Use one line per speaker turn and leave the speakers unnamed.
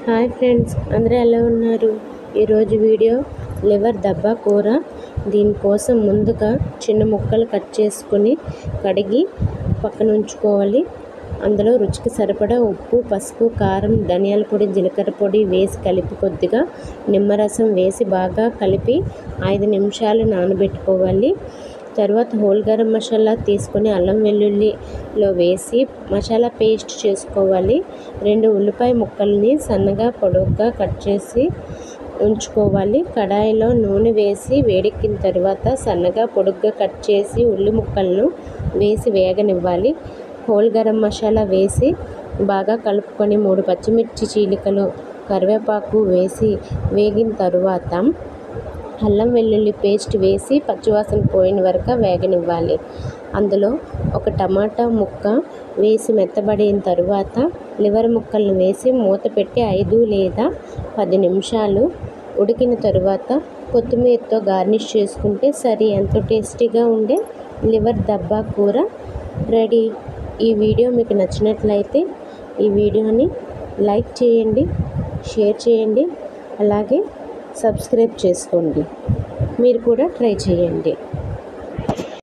Hi friends, అందరూ ఎలా ఉన్నారు? ఈరోజు వీడియో లివర్ దబ్బా కూర. దీనికోసం ముందుగా చిన్న ముక్కలు కట్ చేసుకుని కడిగి పక్కన ఉంచుకోవాలి. అందులో రుచికి సరిపడా ఉప్పు, పసుపు, కారం, ధనియాల పొడి, జీలకర్ర పొడి వేసి కలిపి కొద్దిగా నిమ్మరసం వేసి బాగా కలిపి 5 నిమిషాలు నానబెట్టుకోవాలి. తర్వాత హోల్ గరం మసాలా తీసుకొని అల్లం వెల్లుల్లిలో వేసి మసాలా పేస్ట్ చేసుకోవాలి. 2 ఉల్లిపాయ ముక్కల్ని సన్నగా పొడవుగా కట్ చేసి ఉంచుకోవాలి. కడాయిలో నూనె వేసి వేడెక్కిన తర్వాత సన్నగా పొడుగ్గా కట్ చేసి ఉల్లి ముక్కలను వేసి వేగనివ్వాలి. హోల్ గరం మసాలా వేసి బాగా కలుపుకొని 3 పచ్చిమిర్చి చీలికలు, కరివేపాకు వేసి వేగిన తరువాత అల్లం వెల్లుల్లి పేస్ట్ వేసి పచ్చివాసన పోయిన వరకు వేగనివ్వాలి. అందులో ఒక టమాటా ముక్క వేసి మెత్తబడిన తరువాత లివర్ ముక్కలను వేసి మూత పెట్టి 5 లేదా 10 నిమిషాలు ఉడికిన తరువాత కొత్తిమీరతో గార్నిష్ చేసుకుంటే సరి ఎంతో టేస్టీగా ఉండే లివర్ దబ్బా కూర రెడీ. ఈ వీడియో మీకు నచ్చినట్లయితే ఈ వీడియోని లైక్ చేయండి, షేర్ చేయండి, అలాగే సబ్స్క్రైబ్ చేసుకోండి. మీరు కూడా ట్రై చేయండి.